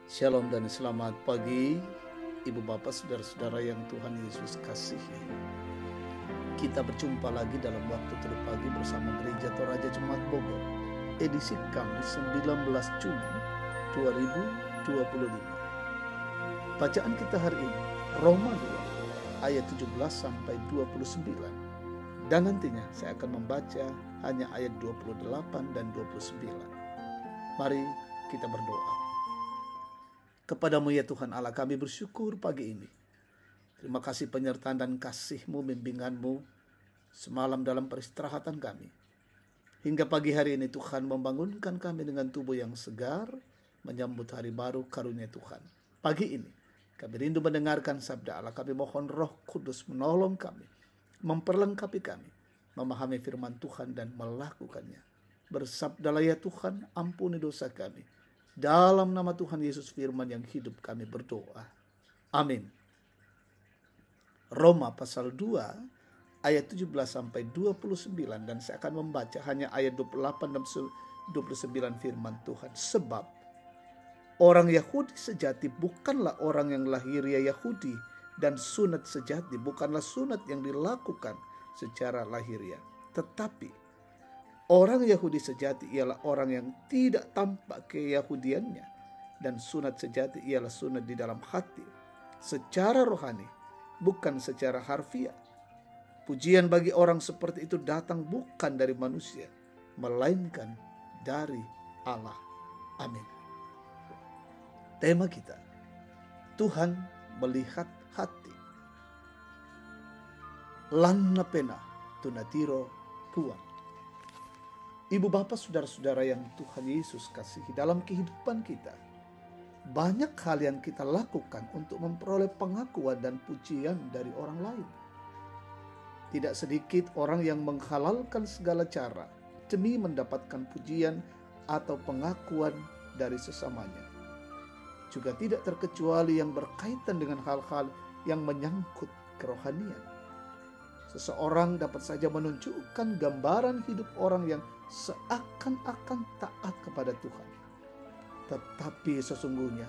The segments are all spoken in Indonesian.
Shalom dan selamat pagi Ibu Bapak Saudara-saudara yang Tuhan Yesus kasihi. Kita berjumpa lagi dalam waktu teduh pagi bersama Gereja Toraja Jemaat Bogor, edisi Kamis 19 Juni 2025. Bacaan kita hari ini Roma 2 ayat 17 sampai 29. Dan nantinya saya akan membaca hanya ayat 28 dan 29. Mari kita berdoa. Kepadamu ya Tuhan Allah, kami bersyukur pagi ini. Terima kasih penyertaan dan kasih-Mu, bimbingan-Mu semalam dalam peristirahatan kami. Hingga pagi hari ini Tuhan membangunkan kami dengan tubuh yang segar, menyambut hari baru karunia Tuhan. Pagi ini kami rindu mendengarkan sabda Allah. Kami mohon Roh Kudus menolong kami, memperlengkapi kami, memahami firman Tuhan dan melakukannya. Bersabdalah ya Tuhan, ampuni dosa kami. Dalam nama Tuhan Yesus firman yang hidup kami berdoa. Amin. Roma pasal 2 ayat 17 sampai 29, dan saya akan membaca hanya ayat 28 dan 29 firman Tuhan. Sebab orang Yahudi sejati bukanlah orang yang lahiriah Yahudi, dan sunat sejati bukanlah sunat yang dilakukan secara lahiriah. Tetapi orang Yahudi sejati ialah orang yang tidak tampak keyahudiannya, dan sunat sejati ialah sunat di dalam hati, secara rohani, bukan secara harfiah. Pujian bagi orang seperti itu datang bukan dari manusia, melainkan dari Allah. Amin. Tema kita, Tuhan melihat hati. Lanna pena tunatiro puan. Ibu bapak saudara-saudara yang Tuhan Yesus kasihi, dalam kehidupan kita banyak hal yang kita lakukan untuk memperoleh pengakuan dan pujian dari orang lain. Tidak sedikit orang yang menghalalkan segala cara demi mendapatkan pujian atau pengakuan dari sesamanya. Juga tidak terkecuali yang berkaitan dengan hal-hal yang menyangkut kerohanian. Seseorang dapat saja menunjukkan gambaran hidup orang yang seakan-akan taat kepada Tuhan, tetapi sesungguhnya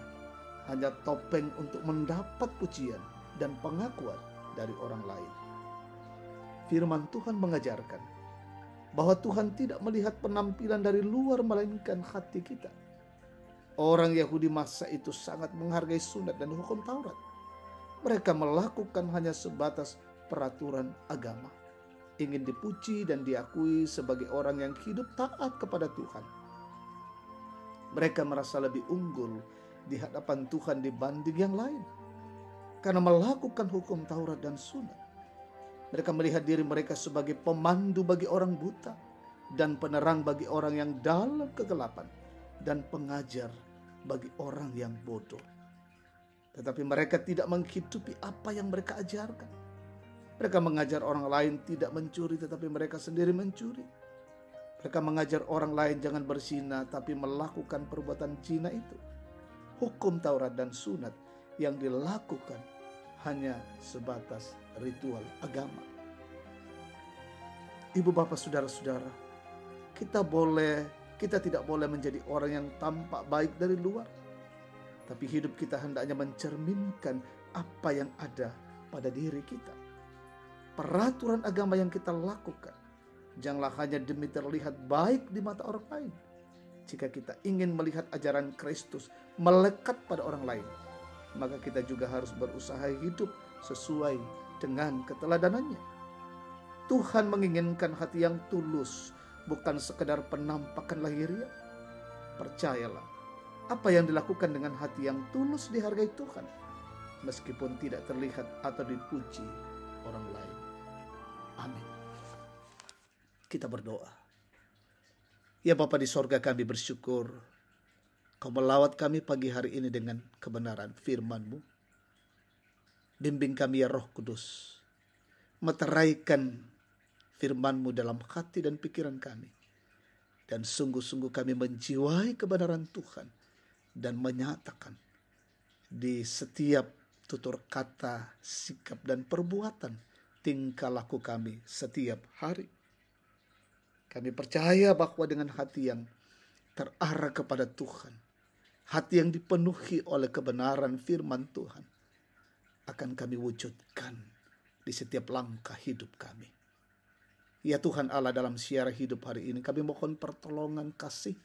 hanya topeng untuk mendapat pujian dan pengakuan dari orang lain. Firman Tuhan mengajarkan bahwa Tuhan tidak melihat penampilan dari luar, melainkan hati kita. Orang Yahudi masa itu sangat menghargai sunat dan hukum Taurat. Mereka melakukan hanya sebatas peraturan agama, ingin dipuji dan diakui sebagai orang yang hidup taat kepada Tuhan. Mereka merasa lebih unggul di hadapan Tuhan dibanding yang lain karena melakukan hukum Taurat dan sunat. Mereka melihat diri mereka sebagai pemandu bagi orang buta, dan penerang bagi orang yang dalam kegelapan, dan pengajar bagi orang yang bodoh. Tetapi mereka tidak menghidupi apa yang mereka ajarkan. Mereka mengajar orang lain tidak mencuri, tetapi mereka sendiri mencuri. Mereka mengajar orang lain jangan berzina, tapi melakukan perbuatan zina itu. Hukum Taurat dan sunat yang dilakukan hanya sebatas ritual agama. Ibu bapak saudara-saudara, kita tidak boleh menjadi orang yang tampak baik dari luar, tapi hidup kita hendaknya mencerminkan apa yang ada pada diri kita. Peraturan agama yang kita lakukan janganlah hanya demi terlihat baik di mata orang lain. Jika kita ingin melihat ajaran Kristus melekat pada orang lain, maka kita juga harus berusaha hidup sesuai dengan keteladanannya. Tuhan menginginkan hati yang tulus, bukan sekedar penampakan lahiriah. Percayalah, apa yang dilakukan dengan hati yang tulus dihargai Tuhan, meskipun tidak terlihat atau dipuji orang lain. Amin. Kita berdoa. Ya Bapa di sorga, kami bersyukur Kau melawat kami pagi hari ini dengan kebenaran firman-Mu. Bimbing kami ya Roh Kudus, meteraikan firman-Mu dalam hati dan pikiran kami, dan sungguh-sungguh kami menjiwai kebenaran Tuhan dan menyatakan di setiap tutur kata, sikap dan perbuatan, tingkah laku kami setiap hari. Kami percaya bahwa dengan hati yang terarah kepada Tuhan, hati yang dipenuhi oleh kebenaran firman Tuhan akan kami wujudkan di setiap langkah hidup kami. Ya Tuhan Allah, dalam siara hidup hari ini kami mohon pertolongan kasih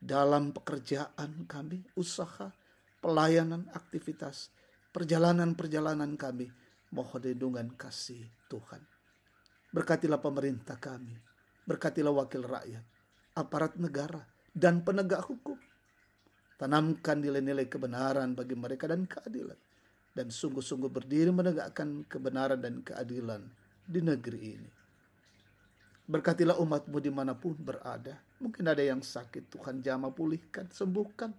dalam pekerjaan kami, usaha, pelayanan, aktivitas, perjalanan-perjalanan kami. Mohon lindungan kasih Tuhan. Berkatilah pemerintah kami, berkatilah wakil rakyat, aparat negara, dan penegak hukum. Tanamkan nilai-nilai kebenaran bagi mereka dan keadilan. Dan sungguh-sungguh berdiri menegakkan kebenaran dan keadilan di negeri ini. Berkatilah umat-Mu dimanapun berada. Mungkin ada yang sakit, Tuhan jamah pulihkan, sembuhkan.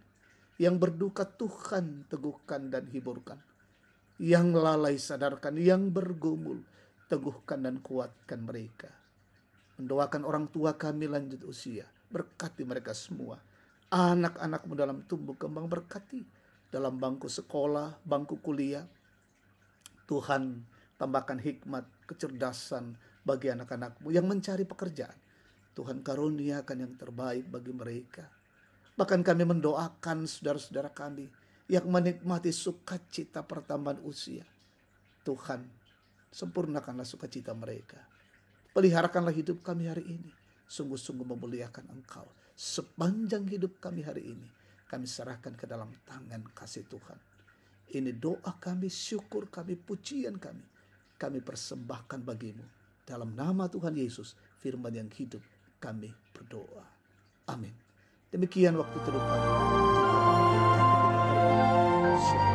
Yang berduka, Tuhan teguhkan dan hiburkan. Yang lalai sadarkan, yang bergumul teguhkan dan kuatkan mereka. Mendoakan orang tua kami lanjut usia, berkati mereka semua. Anak-anak-Mu dalam tumbuh kembang, berkati dalam bangku sekolah, bangku kuliah. Tuhan, tambahkan hikmat, kecerdasan bagi anak-anak-Mu yang mencari pekerjaan. Tuhan, karuniakan yang terbaik bagi mereka. Bahkan kami mendoakan saudara-saudara kami yang menikmati sukacita pertambahan usia. Tuhan, sempurnakanlah sukacita mereka. Peliharakanlah hidup kami hari ini. Sungguh-sungguh memuliakan Engkau. Sepanjang hidup kami hari ini, kami serahkan ke dalam tangan kasih Tuhan. Ini doa kami, syukur kami, pujian kami. Kami persembahkan bagi-Mu. Dalam nama Tuhan Yesus, firman yang hidup, kami berdoa. Amin. Demikian waktu teduh pagi. Tuhan memberkati kita. Shalom.